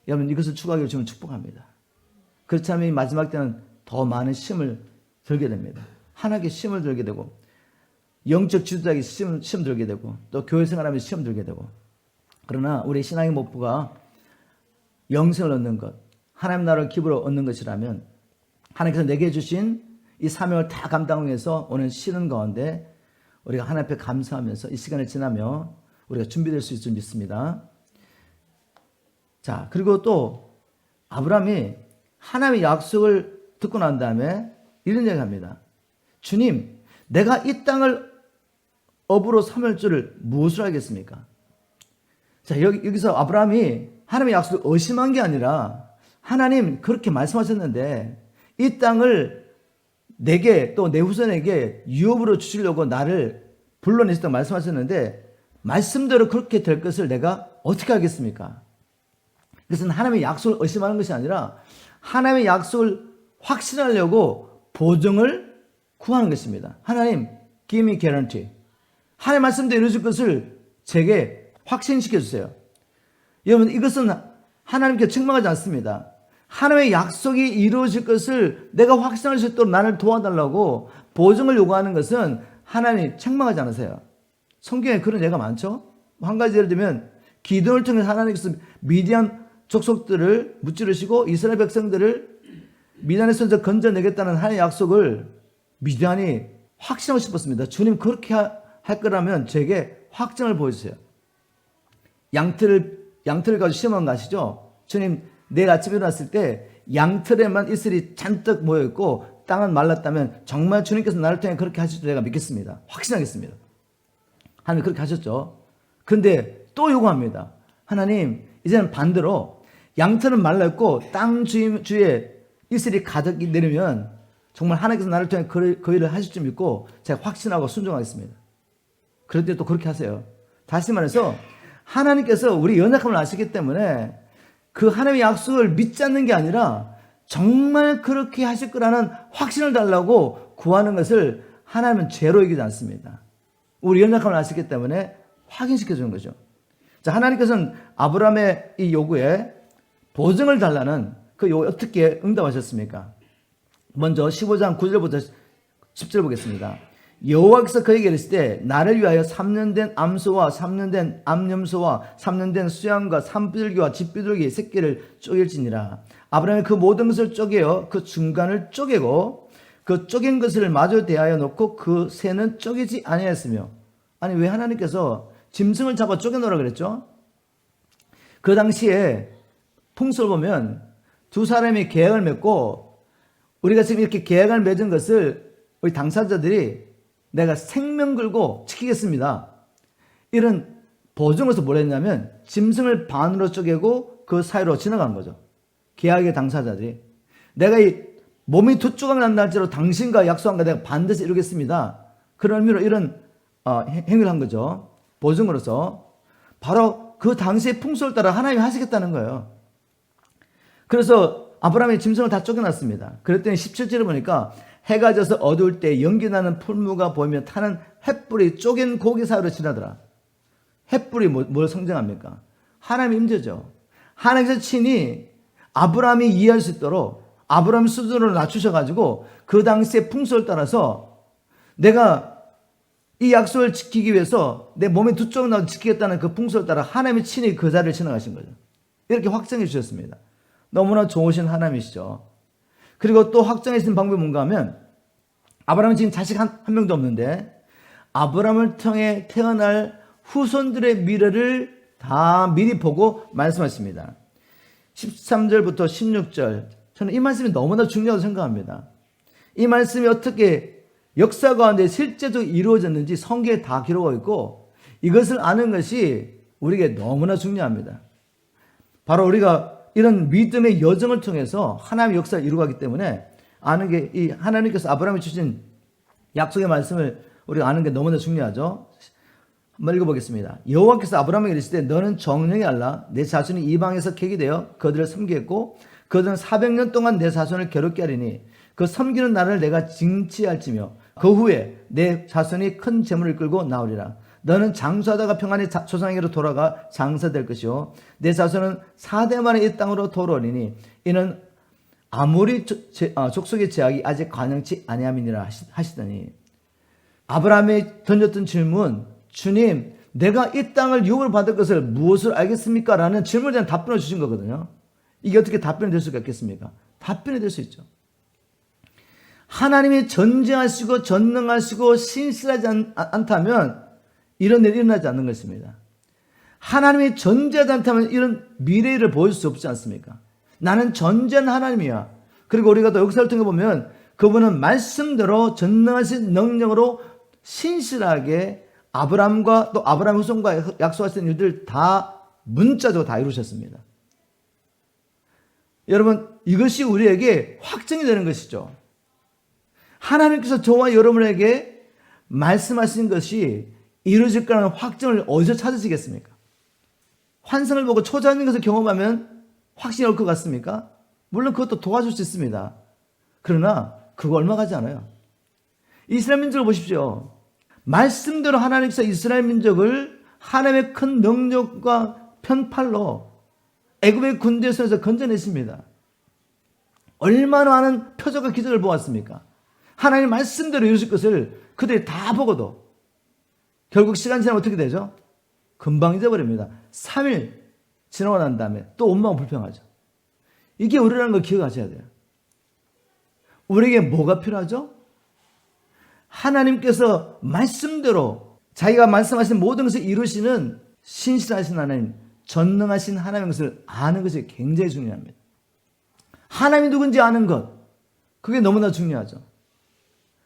여러분 이것을 추구하기를 주면 축복합니다. 그렇지 않으면 마지막 때는 더 많은 시험을 들게 됩니다. 하나님께 시험을 들게 되고 영적 지도자에게 시험 들게 되고 또 교회 생활하면 시험 들게 되고, 그러나 우리 신앙의 목표가 영생을 얻는 것, 하나님 나라를 기업으로 얻는 것이라면 하나님께서 내게 주신 이 사명을 다 감당하기 위해서 오늘 쉬는 가운데 우리가 하나님 앞에 감사하면서 이 시간을 지나며 우리가 준비될 수 있을 줄 믿습니다. 자, 그리고 또 아브라함이 하나님의 약속을 듣고 난 다음에 이런 얘기를 합니다. 주님, 내가 이 땅을 업으로 삼을 줄을 무엇을 알겠습니까? 자, 여기서 아브라함이 하나님의 약속을 의심한 게 아니라 하나님 그렇게 말씀하셨는데 이 땅을 내게 또 내 후손에게 유업으로 주시려고 나를 불러내셨다고 말씀하셨는데 말씀대로 그렇게 될 것을 내가 어떻게 알겠습니까? 그것은 하나님의 약속을 의심하는 것이 아니라 하나님의 약속을 확신하려고 보증을 구하는 것입니다. 하나님, give me guarantee. 하나님의 말씀대로 이루어질 것을 제게 확신시켜 주세요. 여러분 이것은 하나님께 책망하지 않습니다. 하나님의 약속이 이루어질 것을 내가 확신할 수 있도록 나를 도와달라고 보증을 요구하는 것은 하나님이 책망하지 않으세요. 성경에 그런 예가 많죠. 한 가지 예를 들면 기드온을 통해서 하나님께서 미디안 족속들을 무찌르시고 이스라엘 백성들을 미디안의 손에서 건져내겠다는 하나님의 약속을 미디안이 확신하고 싶었습니다. 주님 그렇게 할 거라면 제게 확증을 보여주세요. 양틀을 가지고 시험한 거 아시죠? 주님 내일 아침에 일어났을 때 양틀에만 이슬이 잔뜩 모여있고 땅은 말랐다면 정말 주님께서 나를 통해 그렇게 하실 줄 내가 믿겠습니다. 확신하겠습니다. 하나님 그렇게 하셨죠. 그런데 또 요구합니다. 하나님, 이제는 반대로 양털은 말랐고 땅 주위에 이슬이 가득 내리면 정말 하나님께서 나를 통해 그 일을 하실 줄 믿고 제가 확신하고 순종하겠습니다. 그럴 때 또 그렇게 하세요. 다시 말해서 하나님께서 우리 연약함을 아시기 때문에 그 하나님의 약속을 믿지 않는 게 아니라 정말 그렇게 하실 거라는 확신을 달라고 구하는 것을 하나님은 죄로 여기지 않습니다. 우리 연약함을 아시기 때문에 확인시켜 주는 거죠. 자, 하나님께서는 아브라함의 이 요구에 보증을 달라는 그 요구에 어떻게 응답하셨습니까? 먼저 15장 9절부터 10절 보겠습니다. 여호와께서 그에게 이르시되 때 나를 위하여 3년 된 암소와 3년 된 암염소와 3년 된 수양과 산비둘기와 집비둘기 새끼를 쪼갤지니라. 아브라함이 그 모든 것을 쪼개어 그 중간을 쪼개고 그 쪼갠 것을 마저 대하여 놓고 그 새는 쪼개지 아니하였으며. 아니, 왜 하나님께서 짐승을 잡아 쪼개놓으라 그랬죠? 그 당시에 풍속을 보면 두 사람이 계약을 맺고 우리가 지금 이렇게 계약을 맺은 것을 우리 당사자들이 내가 생명 걸고 지키겠습니다. 이런 보증에서 뭘 했냐면 짐승을 반으로 쪼개고 그 사이로 지나간 거죠. 계약의 당사자들이. 내가 이 몸이 두 조각 난다 할지라도 당신과 약속한 거 내가 반드시 이루겠습니다. 그런 의미로 이런 행위를 한 거죠. 보증으로서. 바로 그 당시의 풍속을 따라 하나님이 하시겠다는 거예요. 그래서 아브라함이 짐승을 다 쪼개놨습니다. 그랬더니 17절에 보니까 해가 져서 어두울 때 연기나는 풀무가 보이며 타는 횃불이 쪼갠 고기 사이로 지나더라. 횃불이 뭘 상징합니까? 하나님의 임재죠. 하나님께서 친히 아브라함이 이해할 수 있도록 아브라함 수준으로 낮추셔가지고 그 당시의 풍속을 따라서 내가 이 약속을 지키기 위해서 내 몸에 두 쪽 나도 지키겠다는 그 풍속을 따라 하나님이 친히 그 자리를 지나가신 거죠. 이렇게 확정해 주셨습니다. 너무나 좋으신 하나님이시죠. 그리고 또 확정해 주신 방법이 뭔가 하면 아브라함은 지금 자식 한 명도 없는데 아브라함을 통해 태어날 후손들의 미래를 다 미리 보고 말씀하십니다. 13절부터 16절, 저는 이 말씀이 너무나 중요하다고 생각합니다. 이 말씀이 어떻게 역사 가운데 실제적으로 이루어졌는지 성경에 다 기록하고 있고 이것을 아는 것이 우리에게 너무나 중요합니다. 바로 우리가 이런 믿음의 여정을 통해서 하나님의 역사를 이루어가기 때문에 아는 게 이 하나님께서 아브라함에 주신 약속의 말씀을 우리가 아는 게 너무나 중요하죠. 한번 읽어보겠습니다. 여호와께서 아브라함에게 이르시되 너는 정령이 알라. 내 자손이 이방에서 객이 되어 그들을 섬기겠고 그들은 400년 동안 내 자손을 괴롭게 하리니 그 섬기는 나라를 내가 징치할지며 그 후에 내 자손이 큰 재물을 끌고 나오리라. 너는 장수하다가 평안히 조상에게로 돌아가 장사될 것이요 내 자손은 4대 만에 이 땅으로 돌아오리니 이는 아무리 족속의 제약이 아직 관영치 아니함이니라 하시더니 아브라함이 던졌던 질문, 주님 내가 이 땅을 유업으로 받을 것을 무엇을 알겠습니까? 라는 질문에 대한 답변을 주신 거거든요. 이게 어떻게 답변이 될 수가 있겠습니까? 답변이 될 수 있죠. 하나님이 전지하시고 전능하시고 신실하지 않다면 이런 일이 일어나지 않는 것입니다. 하나님이 전지하지 않다면 이런 미래를 보여줄 수 없지 않습니까? 나는 전지한 하나님이야. 그리고 우리가 또 역사를 통해 보면 그분은 말씀대로 전능하신 능력으로 신실하게 아브라함과 또 아브라함 후손과 약속하신 일들 다 문자적으로 다 이루셨습니다. 여러분, 이것이 우리에게 확정이 되는 것이죠. 하나님께서 저와 여러분에게 말씀하신 것이 이루어질 거라는 확정을 어디서 찾으시겠습니까? 환상을 보고 초자연인 것을 경험하면 확신이 올 것 같습니까? 물론 그것도 도와줄 수 있습니다. 그러나 그거 얼마 가지 않아요. 이스라엘 민족을 보십시오. 말씀대로 하나님께서 이스라엘 민족을 하나님의 큰 능력과 편팔로 애굽의 군대 손에서 건져내십니다. 얼마나 많은 표적과 기적을 보았습니까? 하나님 말씀대로 이루실 것을 그들이 다 보고도 결국 시간 지나면 어떻게 되죠? 금방 잊어버립니다. 3일 지나고 난 다음에 또 원망 불평하죠. 이게 우리라는 걸 기억하셔야 돼요. 우리에게 뭐가 필요하죠? 하나님께서 말씀대로 자기가 말씀하신 모든 것을 이루시는 신실하신 하나님, 전능하신 하나님의 것을 아는 것이 굉장히 중요합니다. 하나님이 누군지 아는 것, 그게 너무나 중요하죠.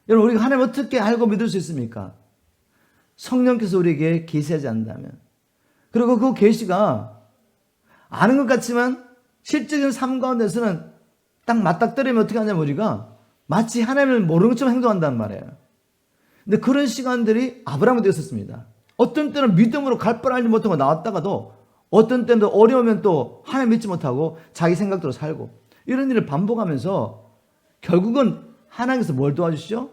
여러분, 우리가 하나님을 어떻게 알고 믿을 수 있습니까? 성령께서 우리에게 계시하지 않는다면, 그리고 그 계시가 아는 것 같지만 실질적인 삶 가운데서는 딱 맞닥뜨리면 어떻게 하냐면 우리가 마치 하나님을 모르는 것처럼 행동한단 말이에요. 근데 그런 시간들이 아브라함에도 있었습니다. 어떤 때는 믿음으로 갈 뻔 알지 못하고 나왔다가도 어떤 때는 어려우면 또 하나님 믿지 못하고 자기 생각대로 살고 이런 일을 반복하면서 결국은 하나님께서 뭘 도와주시죠?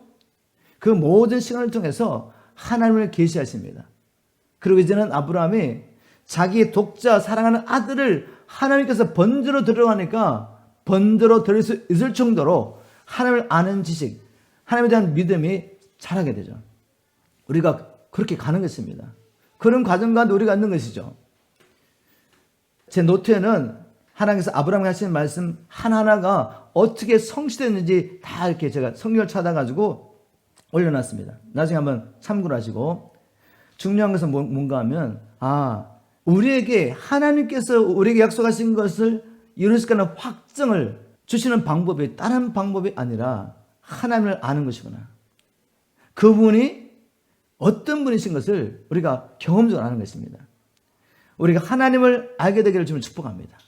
그 모든 시간을 통해서 하나님을 계시하십니다. 그리고 이제는 아브라함이 자기의 독자 사랑하는 아들을 하나님께서 번제로 드려가니까 번제로 드릴 수 있을 정도로 하나님을 아는 지식, 하나님에 대한 믿음이 자라게 되죠. 우리가 그렇게 가는 것입니다. 그런 과정 가운데 우리가 있는 것이죠. 제 노트에는 하나님께서 아브라함에게 하시는 말씀 하나하나가 어떻게 성취됐는지 다 이렇게 제가 성경을 찾아가지고 올려놨습니다. 나중에 한번 참고를 하시고, 중요한 것은 뭔가 하면 우리에게 하나님께서 우리에게 약속하신 것을 이룰 수 있는 확증을 주시는 방법이 다른 방법이 아니라 하나님을 아는 것이구나. 그분이 어떤 분이신 것을 우리가 경험적으로 아는 것입니다. 우리가 하나님을 알게 되기를 주님 축복합니다.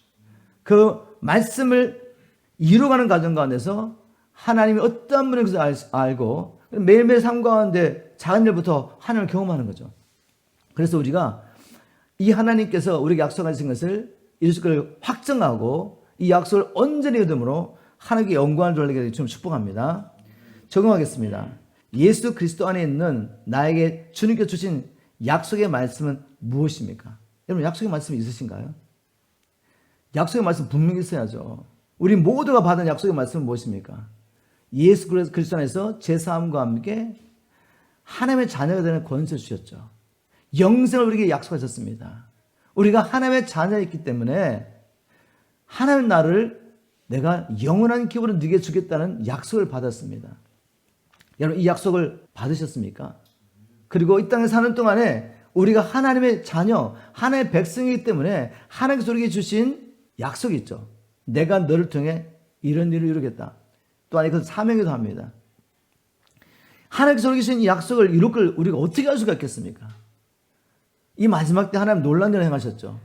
그 말씀을 이루어가는 과정 가운데서 하나님이 어떤 분인 것을 알고 매일매일 삶 가운데 작은 일부터 하나님을 경험하는 거죠. 그래서 우리가 이 하나님께서 우리에게 약속하신 것을 이루실 걸 확정하고 이 약속을 온전히 얻음으로 하나님께 영광을 돌리게 좀 축복합니다. 적용하겠습니다. 예수 그리스도 안에 있는 나에게 주님께서 주신 약속의 말씀은 무엇입니까? 여러분, 약속의 말씀이 있으신가요? 약속의 말씀 분명히 있어야죠. 우리 모두가 받은 약속의 말씀은 무엇입니까? 예수 그리스도 안에서 제사함과 함께 하나님의 자녀가 되는 권세를 주셨죠. 영생을 우리에게 약속하셨습니다. 우리가 하나님의 자녀였기 때문에 하나님 나를 내가 영원한 기업으로 네게 주겠다는 약속을 받았습니다. 여러분, 이 약속을 받으셨습니까? 그리고 이 땅에 사는 동안에 우리가 하나님의 자녀, 하나님의 백성이기 때문에 하나님께서 우리에게 주신 약속이 있죠. 내가 너를 통해 이런 일을 이루겠다. 또한 그 사명이기도 합니다. 하나님께서 우리에게 주신 이 약속을 이룰 걸 우리가 어떻게 할 수가 있겠습니까? 이 마지막 때 하나님 놀라운 일을 행하셨죠.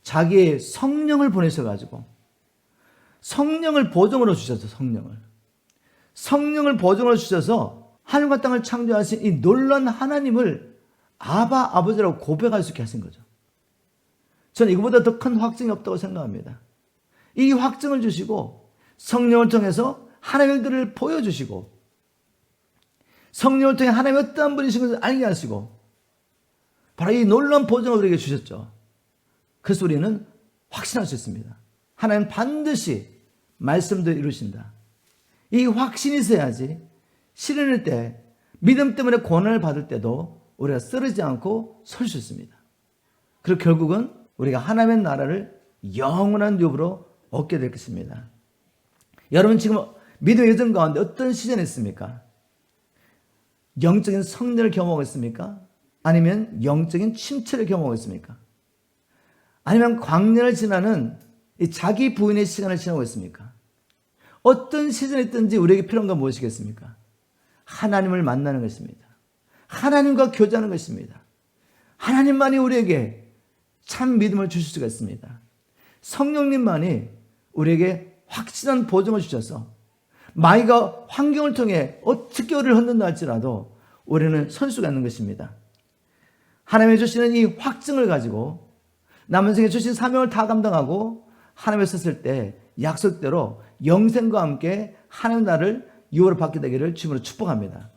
자기의 성령을 보내셔가지고 성령을 보정으로 주셔서 성령을 보정으로 주셔서 하늘과 땅을 창조하신 이 놀라운 하나님을 아바 아버지라고 고백할 수 있게 하신 거죠. 저는 이거보다 더 큰 확증이 없다고 생각합니다. 이 확증을 주시고 성령을 통해서 하나님의 일들을 보여주시고 성령을 통해 하나님의 어떠한 분이신 것을 알게 하시고 바로 이 놀라운 보증을 우리에게 주셨죠. 그래서 우리는 확신할 수 있습니다. 하나님은 반드시 말씀도 이루신다. 이 확신이 있어야지 시련일 때 믿음 때문에 고난을 받을 때도 우리가 쓰러지지 않고 설 수 있습니다. 그리고 결국은 우리가 하나님의 나라를 영원한 유업으로 얻게 될 것입니다. 여러분, 지금 믿음의 여정 가운데 어떤 시즌이 있습니까? 영적인 성령을 경험하고 있습니까? 아니면 영적인 침체를 경험하고 있습니까? 아니면 광년을 지나는 이 자기 부인의 시간을 지나고 있습니까? 어떤 시즌이 있든지 우리에게 필요한 건 무엇이겠습니까? 하나님을 만나는 것입니다. 하나님과 교제하는 것입니다. 하나님만이 우리에게 참 믿음을 주실 수가 있습니다. 성령님만이 우리에게 확실한 보증을 주셔서 마이가 환경을 통해 어떻게 우리를 흔든다 할지라도 우리는 설 수가 있는 것입니다. 하나님이 주시는 이 확증을 가지고 남은 생에 주신 사명을 다 감당하고 하나님에 섰을 때 약속대로 영생과 함께 하나님 나라를 유업으로 받게 되기를 주님으로 축복합니다.